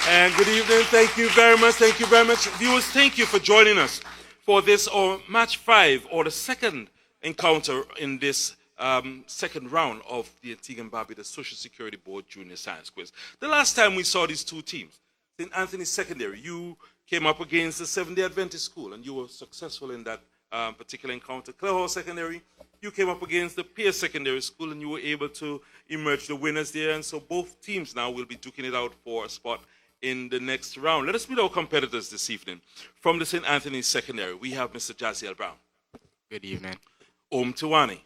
And good evening. Thank you very much. Thank you very much. Viewers, thank you for joining us for this match 5 or the second encounter in this second round of the Antigua and Barbuda Social Security Board Junior Science Quiz. The last time we saw these two teams, St. Anthony's Secondary, you came up against the Seventh-day Adventist School and you were successful in that particular encounter. Clare Hall Secondary, you came up against the Pierce Secondary School and you were able to emerge the winners there. And so both teams now will be duking it out for a spot in the next round. Let us meet our competitors this evening. From the St. Anthony's Secondary, we have Mr. Jaziel Brown. Good evening. Om Tiwani.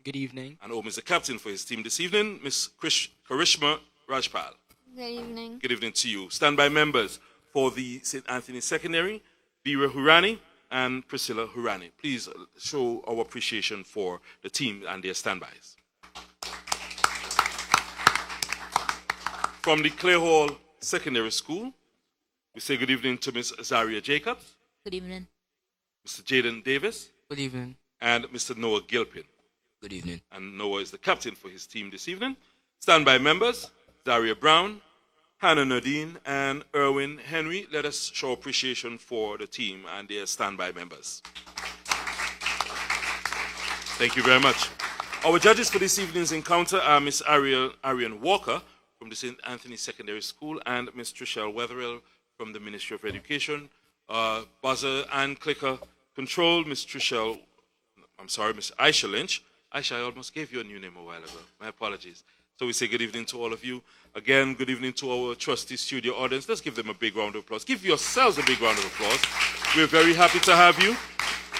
Good evening. And Om is the captain for his team this evening, Miss Karishma Rajpal. Good evening. Good evening to you. Standby members for the St. Anthony's Secondary, Bira Hurani and Priscilla Hurani. Please show our appreciation for the team and their standbys. From the Clare Hall Secondary School, we say good evening to Ms. Zaria Jacobs. Good evening. Mr. Jaden Davis. Good evening. And Mr. Noah Gilpin. Good evening. And Noah is the captain for his team this evening. Standby members, Zaria Brown, Hannah Nadine, and Erwin Henry. Let us show appreciation for the team and their standby members. Thank you very much. Our judges for this evening's encounter are Miss Arian Walker from the St. Anthony Secondary School and Miss Trishelle Wetherill from the Ministry of Education. Buzzer and clicker control, Miss Aisha Lynch. Aisha, I almost gave you a new name a while ago. My apologies. So we say good evening to all of you. Again, good evening to our trusty studio audience. Let's give them a big round of applause. Give yourselves a big round of applause. We're very happy to have you.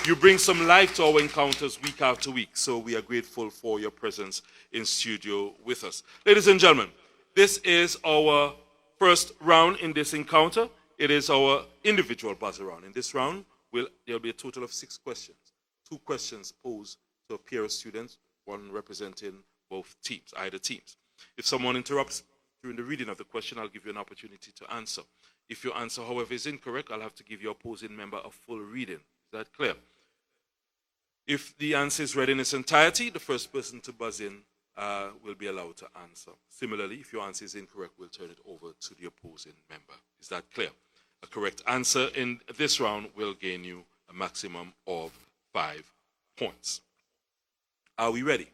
You bring some life to our encounters week after week, so we are grateful for your presence in studio with us. Ladies and gentlemen, this is our first round in this encounter. It is our individual buzzer round. In this round, there will be a total of 6 questions. 2 questions posed to a pair of students, one representing both teams, either teams. If someone interrupts during the reading of the question, I'll give you an opportunity to answer. If your answer, however, is incorrect, I'll have to give your opposing member a full reading. Is that clear? If the answer is read in its entirety, the first person to buzz in will be allowed to answer. Similarly, if your answer is incorrect, we'll turn it over to the opposing member. Is that clear? A correct answer in this round will gain you a maximum of 5 points. Are we ready?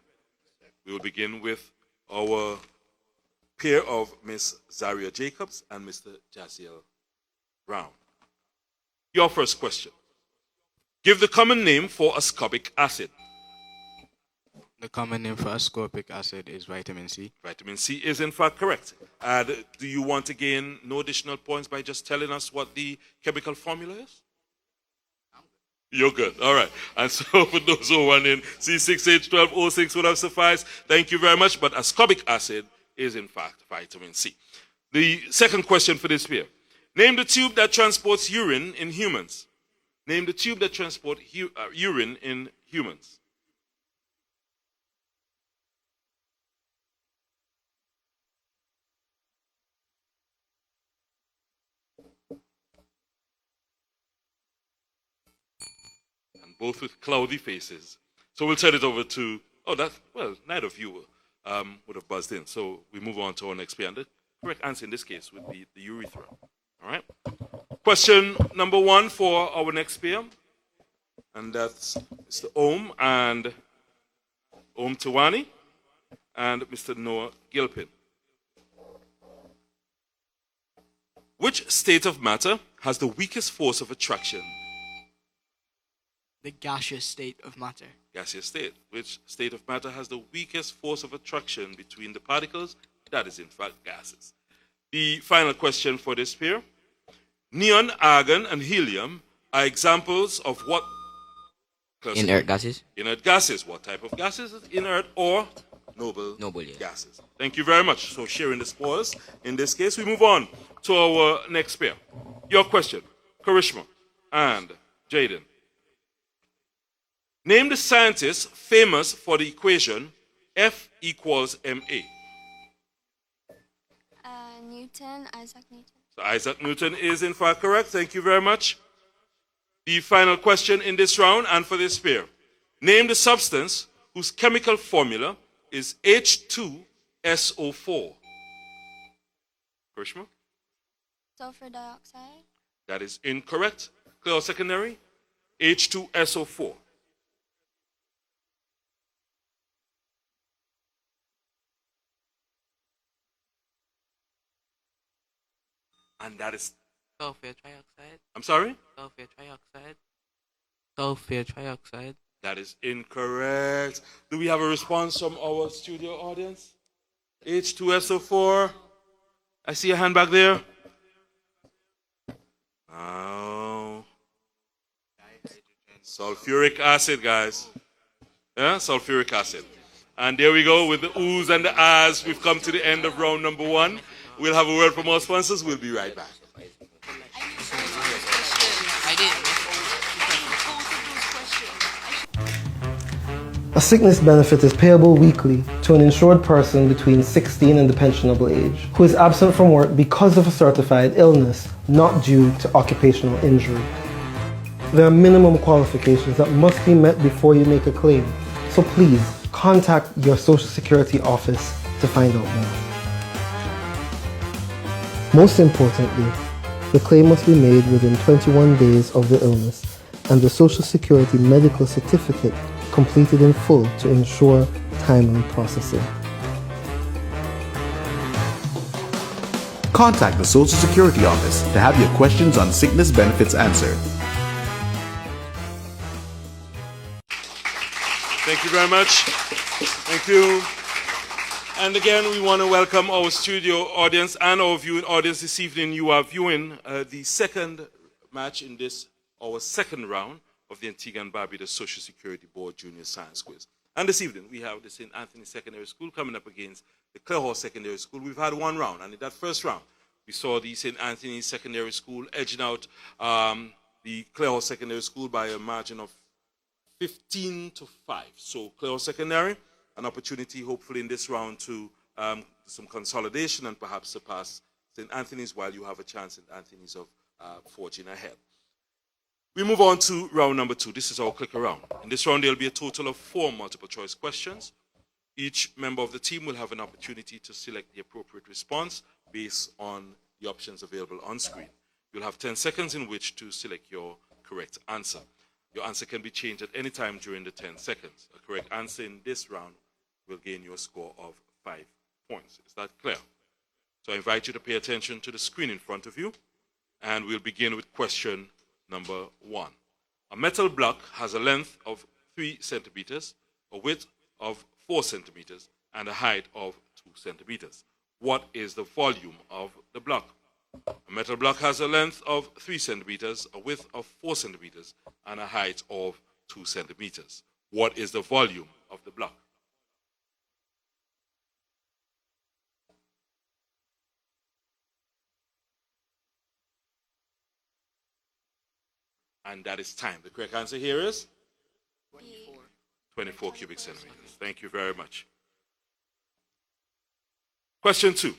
We will begin with our pair of Miss Zaria Jacobs and Mr. Jaziel Brown. Your first question. Give the common name for ascorbic acid. The common name for ascorbic acid is vitamin C. Vitamin C is in fact correct. Do you want to gain no additional points by just telling us what the chemical formula is? You're good. All right. And so for those who want in, C6H12O6 would have sufficed. Thank you very much. But ascorbic acid is in fact vitamin C. The second question for this pair. Name the tube that transports urine in humans. Name the tube that transports urine in humans. Both with cloudy faces. So we'll turn it over to, neither of you would have buzzed in. So we move on to our next pair. And the correct answer in this case would be the urethra. All right? Question number 1 for our next pair. And that's Mr. Om and Om Tiwani and Mr. Noah Gilpin. Which state of matter has the weakest force of attraction? The gaseous state of matter. Gaseous state. Which state of matter has the weakest force of attraction between the particles? That is in fact gases. The final question for this pair. Neon, argon, and helium are examples of what? Inert gases. Inert gases. What type of gases? Inert or noble Yeah. gases. Thank you very much. So sharing the spoils. In this case, we move on to our next pair. Your question, Karishma and Jaden. Name the scientist famous for the equation F equals ma. Newton, Isaac Newton. So Isaac Newton is in fact correct. Thank you very much. The final question in this round and for this pair. Name the substance whose chemical formula is H2SO4. Karishma? Sulfur dioxide. That is incorrect. Clear or secondary? H2SO4. And that is, Sulfur trioxide. I'm sorry? Sulfur trioxide. Sulfur trioxide. That is incorrect. Do we have a response from our studio audience? H2SO4. I see a hand back there. Oh. Sulfuric acid, guys. Yeah, sulfuric acid. And there we go with the oohs and the ahs. We've come to the end of round number 1. We'll have a word from our sponsors. We'll be right back. A sickness benefit is payable weekly to an insured person between 16 and the pensionable age who is absent from work because of a certified illness, not due to occupational injury. There are minimum qualifications that must be met before you make a claim, so please contact your Social Security office to find out more. Most importantly, the claim must be made within 21 days of the illness and the Social Security medical certificate completed in full to ensure timely processing. Contact the Social Security office to have your questions on sickness benefits answered. Thank you very much. Thank you. And again, we want to welcome our studio audience and our viewing audience this evening. You are viewing the second match in this, our second round of the Antigua and Barbuda Social Security Board Junior Science Quiz. And this evening, we have the St. Anthony Secondary School coming up against the Clare Secondary School. We've had one round, and in that first round, we saw the St. Anthony Secondary School edging out the Clare Secondary School by a margin of 15-5. So Clare Secondary, an opportunity hopefully in this round to some consolidation and perhaps surpass St. Anthony's, while you have a chance St. Anthony's of forging ahead. We move on to round number 2. This is our clicker round. In this round, there will be a total of 4 multiple choice questions. Each member of the team will have an opportunity to select the appropriate response based on the options available on screen. You'll have 10 seconds in which to select your correct answer. Your answer can be changed at any time during the 10 seconds. A correct answer in this round will gain you a score of 5 points. Is that clear? So I invite you to pay attention to the screen in front of you, and we'll begin with question number 1. A metal block has a length of 3 centimeters, a width of 4 centimeters, and a height of 2 centimeters. What is the volume of the block? A metal block has a length of 3 centimeters, a width of 4 centimeters, and a height of 2 centimeters. What is the volume of the block? And that is time. The correct answer here is 24 cubic centimeters. Thank you very much. Question 2.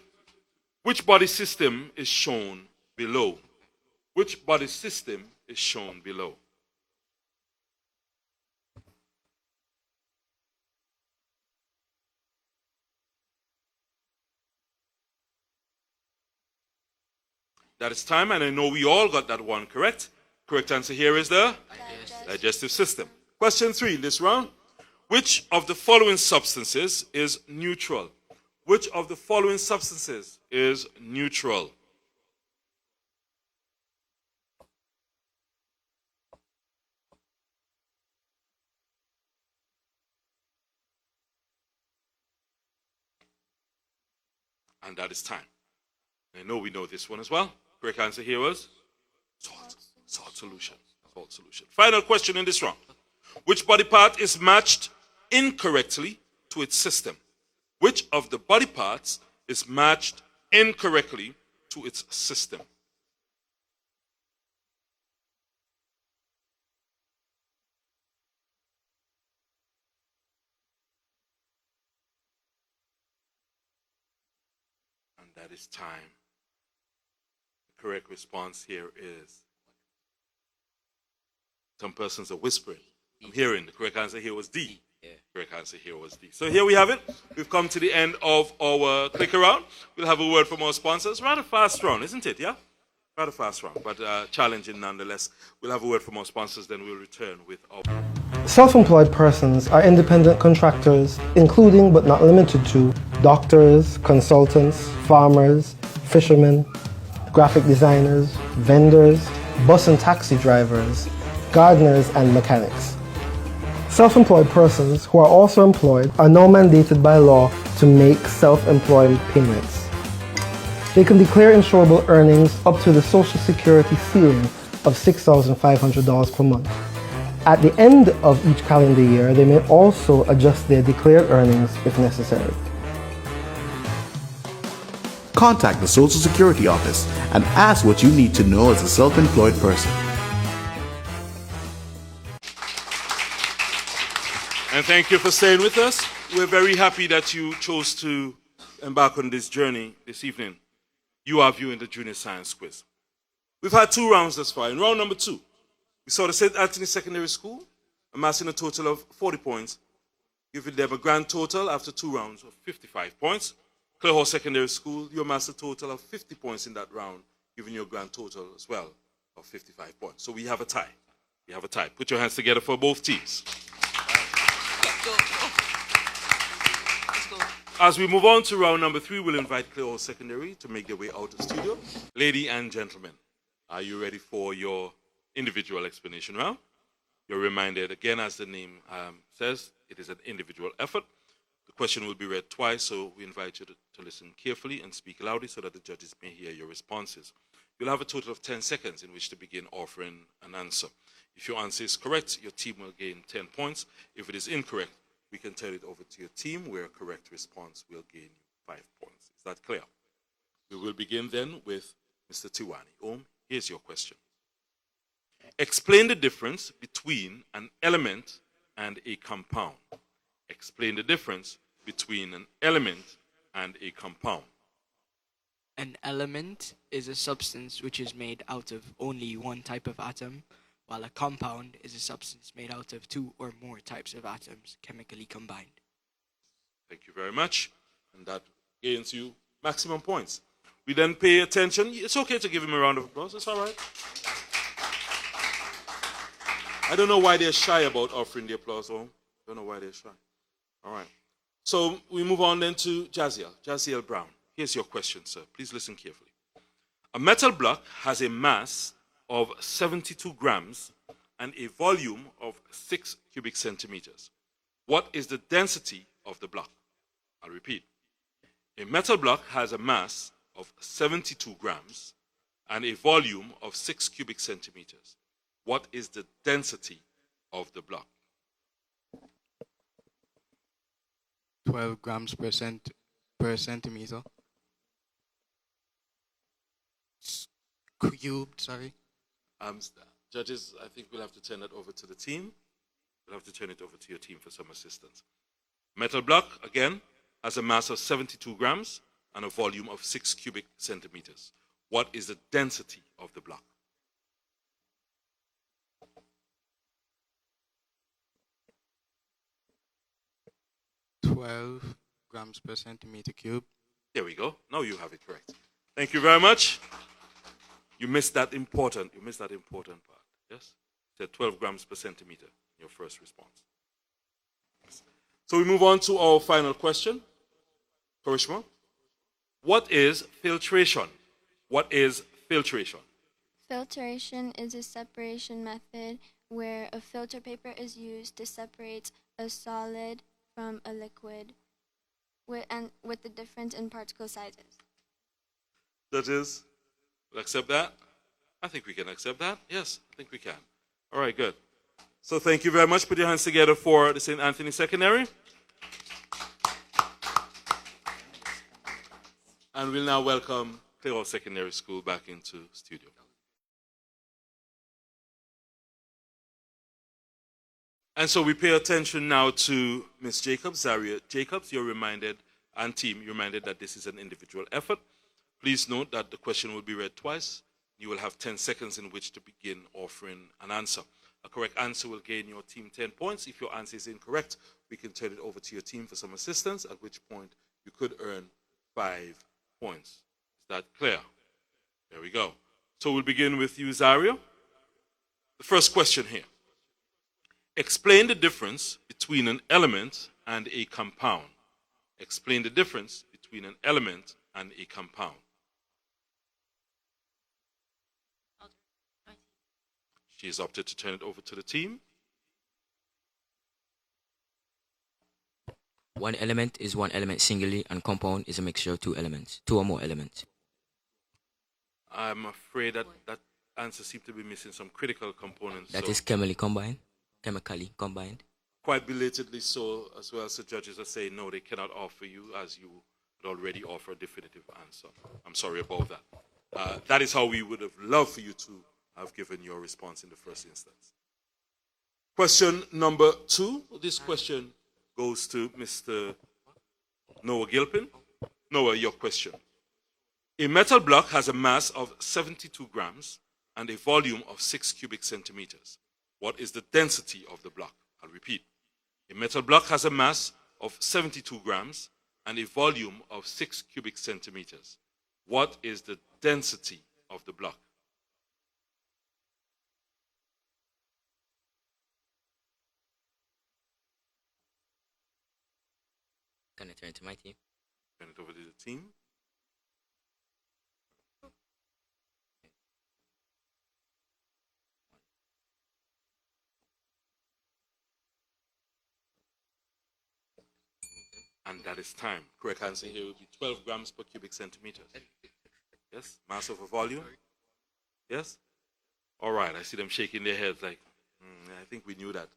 Which body system is shown below? Which body system is shown below? That is time, and I know we all got that one correct. Correct answer here is the digestive system. Question 3 in this round. Which of the following substances is neutral? Which of the following substances is neutral? And that is time. I know we know this one as well. Correct answer here was salt. Salt solution. Salt solution. Final question in this round. Which body part is matched incorrectly to its system? Which of the body parts is matched incorrectly to its system? And that is time. The correct response here is, some persons are whispering. I'm hearing the correct answer here was D. Correct answer here was D. So here we have it. We've come to the end of our clicker round. We'll have a word from our sponsors. Rather fast round, isn't it? Yeah? Quite a fast round, but challenging nonetheless. We'll have a word from our sponsors, then we'll return with our... Self-employed persons are independent contractors, including but not limited to doctors, consultants, farmers, fishermen, graphic designers, vendors, bus and taxi drivers, gardeners, and mechanics. Self-employed persons who are also employed are now mandated by law to make self-employed payments. They can declare insurable earnings up to the Social Security ceiling of $6,500 per month. At the end of each calendar year, they may also adjust their declared earnings if necessary. Contact the Social Security office and ask what you need to know as a self-employed person. And thank you for staying with us. We're very happy that you chose to embark on this journey this evening. You are viewing the Junior Science Quiz. We've had 2 rounds thus far. In round number 2, we saw the St. Anthony Secondary School amassing a total of 40 points, giving them a grand total after 2 rounds of 55 points. Clare Hall Secondary School, you amassed a total of 50 points in that round, giving you a grand total as well of 55 points. So we have a tie. We have a tie. Put your hands together for both teams. As we move on to round number 3, we'll invite Clare Hall Secondary to make their way out of the studio. Ladies and gentlemen, are you ready for your individual explanation round? You're reminded, again, as the name says, it is an individual effort. The question will be read twice, so we invite you to listen carefully and speak loudly so that the judges may hear your responses. You'll have a total of 10 seconds in which to begin offering an answer. If your answer is correct, your team will gain 10 points. If it is incorrect, we can turn it over to your team, where a correct response will gain you 5 points. Is that clear? We will begin then with Mr. Tiwani. Here's your question. Explain the difference between an element and a compound. Explain the difference between an element and a compound. An element is a substance which is made out of only one type of atom, while a compound is a substance made out of 2 or more types of atoms chemically combined. Thank you very much. And that gains you maximum points. We then pay attention. It's okay to give him a round of applause. It's all right. I don't know why they're shy about offering the applause. I don't know why they're shy. All right. So we move on then to Jaziel Brown. Here's your question, sir. Please listen carefully. A metal block has a mass of 72 grams and a volume of 6 cubic centimeters. What is the density of the block? I'll repeat. A metal block has a mass of 72 grams and a volume of 6 cubic centimeters. What is the density of the block? 12 grams per centimeter. Cubed, sorry. Judges, I think we'll have to turn that over to the team. We'll have to turn it over to your team for some assistance. Metal block, again, has a mass of 72 grams and a volume of 6 cubic centimeters. What is the density of the block? $12 grams per centimeter cube. There we go. Now you have it correct. Thank you very much. You missed that important part. Yes? It said 12 grams per centimeter in your first response. So we move on to our final question. Karishma, what is filtration? What is filtration? Filtration is a separation method where a filter paper is used to separate a solid from a liquid with the difference in particle sizes. Judges, will accept that? I think we can accept that. Yes, I think we can. All right, good. So thank you very much. Put your hands together for the St. Anthony Secondary. And we'll now welcome Clare Hall Secondary School back into studio. And so we pay attention now to Ms. Jacobs, Zaria Jacobs. You're reminded, and team, you're reminded that this is an individual effort. Please note that the question will be read twice. You will have 10 seconds in which to begin offering an answer. A correct answer will gain your team 10 points. If your answer is incorrect, we can turn it over to your team for some assistance, at which point you could earn 5 points. Is that clear? There we go. So we'll begin with you, Zaria. The first question here. Explain the difference between an element and a compound. Explain the difference between an element and a compound. She has opted to turn it over to the team. One element is one element singly, and compound is a mixture of two elements, two or more elements. I'm afraid that that answer seems to be missing some critical components. That so is chemically combined. Chemically combined. quite belatedly so as well. So judges are saying no, they cannot offer you as you had already offered a definitive answer. I'm sorry about that. That is how we would have loved for you to have given your response in the first instance. Question number 2. This question goes to Mr. Noah Gilpin. Noah, your question. A metal block has a mass of 72 grams and a volume of 6 cubic centimeters. What is the density of the block? I'll repeat. A metal block has a mass of 72 grams and a volume of 6 cubic centimeters. What is the density of the block? Can I turn it to my team? Turn it over to the team. And that is time. Correct answer here would be 12 grams per cubic centimeters. Yes? Mass over volume? Yes? All right. I see them shaking their heads like, I think we knew that.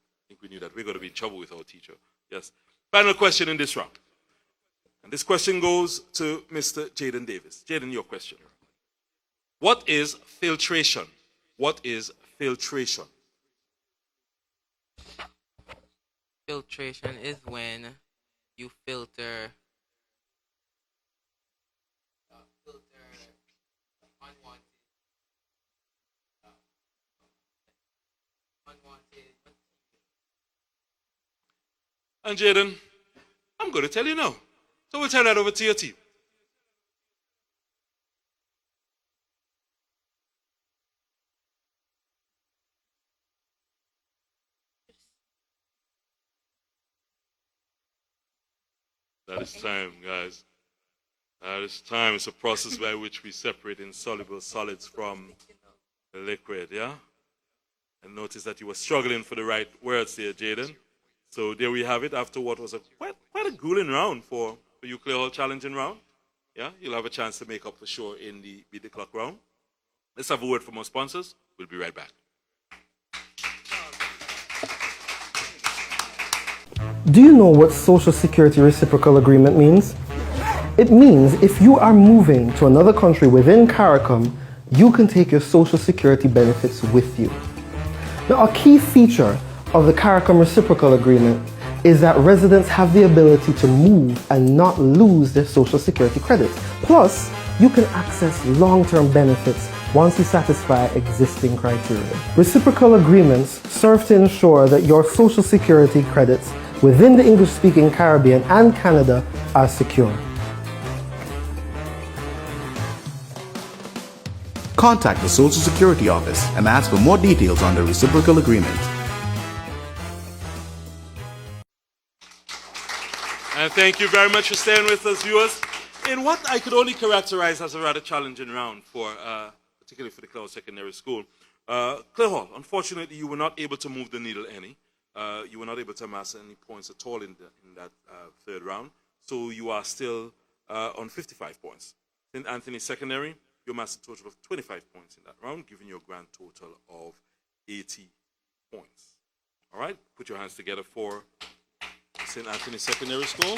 We're going to be in trouble with our teacher. Yes. Final question in this round. And this question goes to Mr. Jaden Davis. Jaden, your question. What is filtration? What is filtration? Filtration is when you filter unwanted. And Jaden, I'm going to tell you no. So we'll turn that over to your team. That is time, guys. That is time. It's a process by which we separate insoluble solids from the liquid, yeah? And notice that you were struggling for the right words there, Jaden. So there we have it after what was quite a grueling round for you, Clear Hall challenging round. Yeah, you'll have a chance to make up for sure in the Beat the Clock round. Let's have a word from our sponsors. We'll be right back. Do you know what Social Security Reciprocal Agreement means? It means if you are moving to another country within CARICOM, you can take your Social Security benefits with you. Now, a key feature of the CARICOM Reciprocal Agreement is that residents have the ability to move and not lose their Social Security credits. Plus, you can access long-term benefits once you satisfy existing criteria. Reciprocal agreements serve to ensure that your Social Security credits within the English-speaking Caribbean and Canada are secure. Contact the Social Security Office and ask for more details on the reciprocal agreement. And thank you very much for staying with us, viewers, in what I could only characterize as a rather challenging round for, particularly for the Clear Hall Secondary School. Clear Hall, unfortunately, you were not able to move the needle any. You were not able to amass any points at all in that third round. So you are still on 55 points. St. Anthony Secondary, you amassed a total of 25 points in that round, giving you a grand total of 80 points. All right, put your hands together for St. Anthony Secondary School.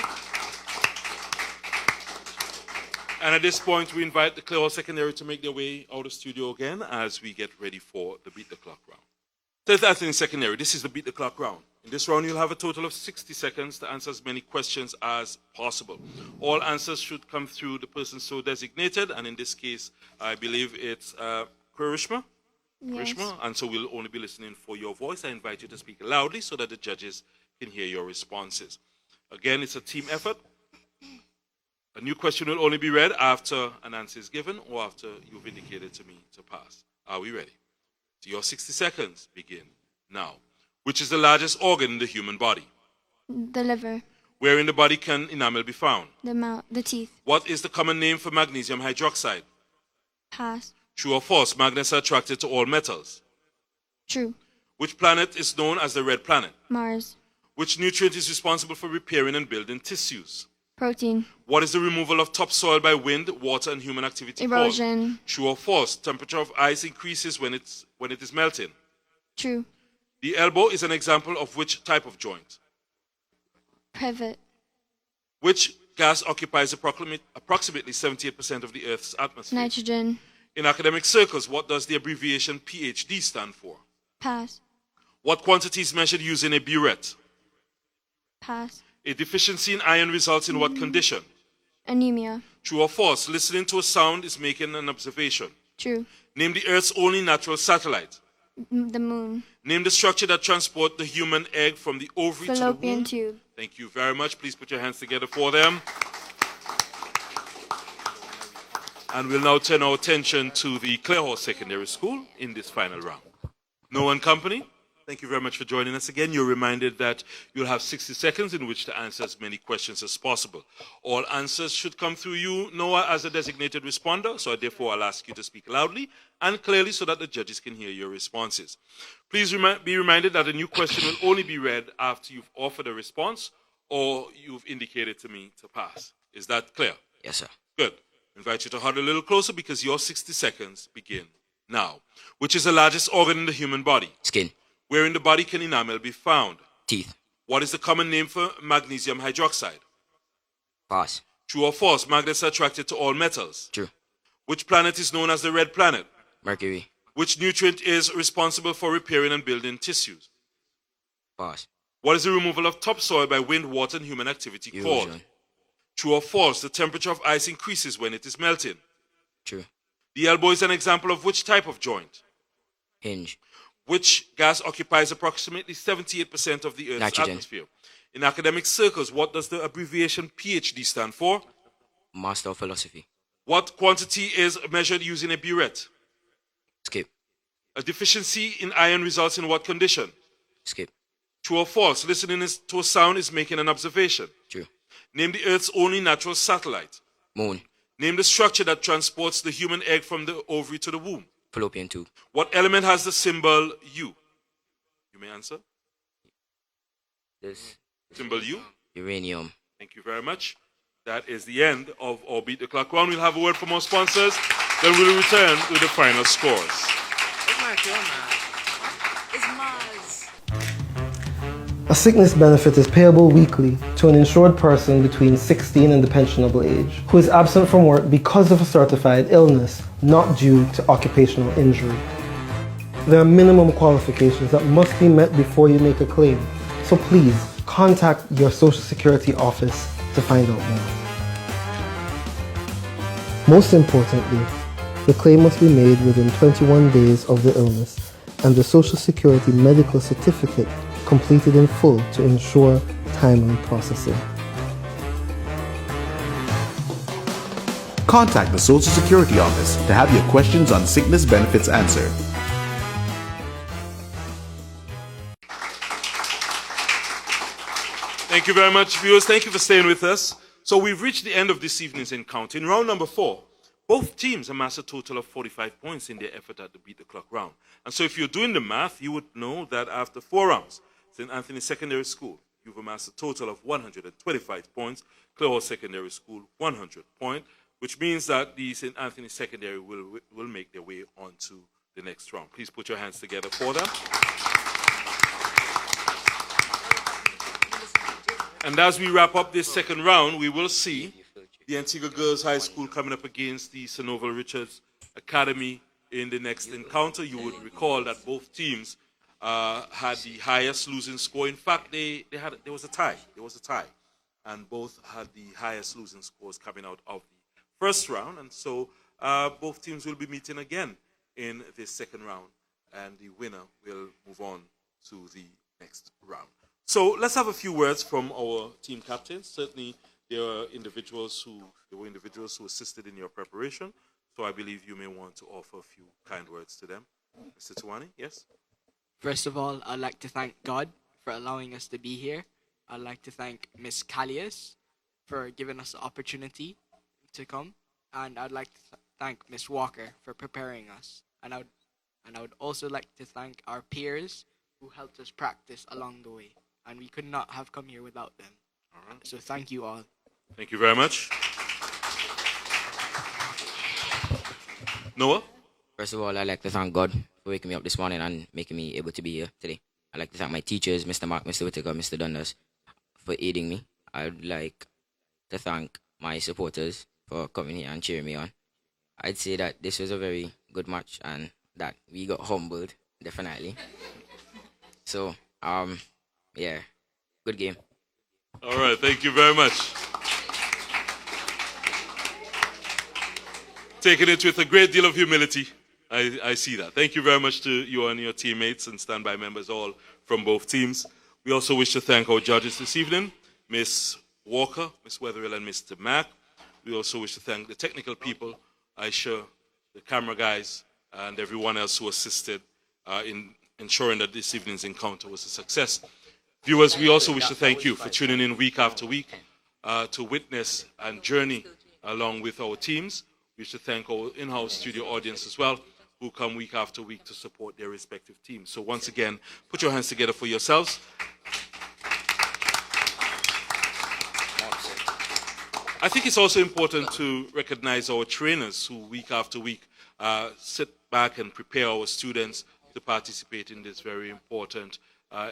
And at this point, we invite the Clear Hall Secondary to make their way out of the studio again as we get ready for the Beat the Clock round. St. Anthony Secondary, this is the Beat the Clock round. In this round, you'll have a total of 60 seconds to answer as many questions as possible. All answers should come through the person so designated, and in this case, I believe it's Karishma. Yes. Karishma, and so we'll only be listening for your voice. I invite you to speak loudly so that the judges can hear your responses. Again, it's a team effort. A new question will only be read after an answer is given or after you've indicated to me to pass. Are we ready? So your 60 seconds begin now. Which is the largest organ in the human body? The liver. Where in the body can enamel be found? The mouth. The teeth. What is the common name for magnesium hydroxide? Pass. True or false? Magnets are attracted to all metals. True. Which planet is known as the red planet? Mars. Which nutrient is responsible for repairing and building tissues? Protein. What is the removal of topsoil by wind, water, and human activity Erosion. called? True or false? Temperature of ice increases when it is melting. True. The elbow is an example of which type of joint? Pivot. Which gas occupies approximately 78% of the Earth's atmosphere? Nitrogen. In academic circles, what does the abbreviation PhD stand for? Pass. What quantity is measured using a burette? Pass. A deficiency in iron results in what condition? Anemia. True or false? Listening to a sound is making an observation. True. Name the Earth's only natural satellite. The moon. Name the structure that transports the human egg from the ovary to the Fallopian womb. tube. Thank you very much. Please put your hands together for them. And we'll now turn our attention to the Clearhorse Secondary School in this final round. Noah and company, thank you very much for joining us again. You're reminded that you'll have 60 seconds in which to answer as many questions as possible. All answers should come through you, Noah, as a designated responder, so therefore I'll ask you to speak loudly and clearly so that the judges can hear your responses. Please be reminded that a new question will only be read after you've offered a response or you've indicated to me to pass. Is that clear? Yes, sir. Good. I invite you to huddle a little closer because your 60 seconds begin now. Which is the largest organ in the human body? Skin. Where in the body can enamel be found? Teeth. What is the common name for magnesium hydroxide? Pass. True or false? Magnets are attracted to all metals. True. Which planet is known as the red planet? Mercury. Which nutrient is responsible for repairing and building tissues? Pass. What is the removal of topsoil by wind, water, and human activity called? Erosion. True or false? The temperature of ice increases when it is melting. True. The elbow is an example of which type of joint? Hinge. Which gas occupies approximately 78% of the Earth's Nitrogen. atmosphere? In academic circles, what does the abbreviation PhD stand for? Master of Philosophy. What quantity is measured using a burette? Skip. A deficiency in iron results in what condition? Skip. True or false? Listening to a sound is making an observation. True. Name the Earth's only natural satellite. Moon. Name the structure that transports the human egg from the ovary to the womb. Fallopian tube. What element has the symbol U? You may answer. This. Symbol U. Uranium. Thank you very much. That is the end of our Beat the Clock round. We'll have a word from our sponsors. Then we'll return with the final scores. It's my kill, man. It's Mars. A sickness benefit is payable weekly to an insured person between 16 and the pensionable age who is absent from work because of a certified illness, not due to occupational injury. There are minimum qualifications that must be met before you make a claim, so please contact your Social Security office to find out more. Most importantly, the claim must be made within 21 days of the illness and the Social Security medical certificate completed in full to ensure timely processing. Contact the Social Security office to have your questions on sickness benefits answered. Thank you very much, viewers. Thank you for staying with us. So we've reached the end of this evening's encounter. In round number 4, both teams amassed a total of 45 points in their effort at the Beat the Clock round. And so if you're doing the math, you would know that after 4 rounds, St. Anthony Secondary School, you've amassed a total of 125 points. Clearhorse Secondary School, 100 points, which means that the St. Anthony Secondary will make their way on to the next round. Please put your hands together for them. And as we wrap up this second round, we will see the Antigua Girls High School coming up against the Sir Norval Richards Academy in the next encounter. You would recall that both teams had the highest losing score. In fact, there was a tie. There was a tie. And both had the highest losing scores coming out of the first round. And so both teams will be meeting again in this second round. And the winner will move on to the next round. So let's have a few words from our team captains. Certainly were individuals who assisted in your preparation. So I believe you may want to offer a few kind words to them. Mr. Tuwani, yes? First of all, I'd like to thank God for allowing us to be here. I'd like to thank Miss Callias for giving us the opportunity to come. And I'd like to thank Miss Walker for preparing us. And I would also like to thank our peers who helped us practice along the way. And we could not have come here without them. All right. So thank you all. Thank you very much. Noah? First of all, I'd like to thank God for waking me up this morning and making me able to be here today. I'd like to thank my teachers, Mr. Mark, Mr. Whittaker, Mr. Dundas, for aiding me. I'd like to thank my supporters for coming here and cheering me on. I'd say that this was a very good match and that we got humbled, definitely. So, yeah, good game. All right, thank you very much. Taking it with a great deal of humility. I see that. Thank you very much to you and your teammates and standby members all from both teams. We also wish to thank our judges this evening, Miss Walker, Miss Wetherill, and Mr. Mack. We also wish to thank the technical people, Aisha, the camera guys, and everyone else who assisted in ensuring that this evening's encounter was a success. Viewers, we also wish to thank you for tuning in week after week to witness and journey along with our teams. We wish to thank our in-house studio audience as well, who come week after week to support their respective teams. So once again, put your hands together for yourselves. I think it's also important to recognize our trainers who week after week sit back and prepare our students to participate in these very important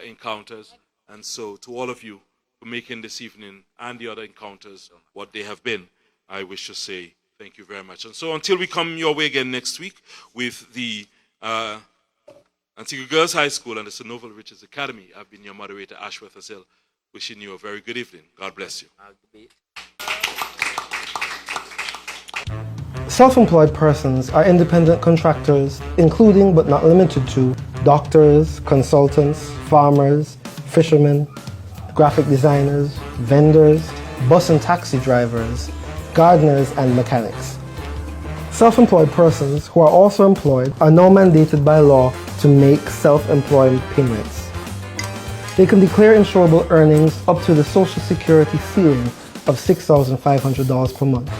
encounters. And so to all of you for making this evening and the other encounters what they have been, I wish to say thank you very much. And so until we come your way again next week with the Antigua Girls High School and the St. Novel Richards Academy, I've been your moderator, Ashworth Azil, wishing you a very good evening. God bless you. Self-employed persons are independent contractors, including but not limited to doctors, consultants, farmers, fishermen, graphic designers, vendors, bus and taxi drivers, gardeners, and mechanics. Self-employed persons who are also employed are now mandated by law to make self-employed payments. They can declare insurable earnings up to the Social Security ceiling of $6,500 per month.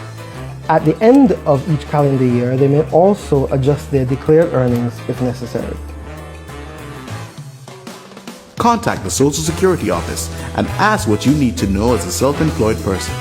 At the end of each calendar year, they may also adjust their declared earnings if necessary. Contact the Social Security office and ask what you need to know as a self-employed person.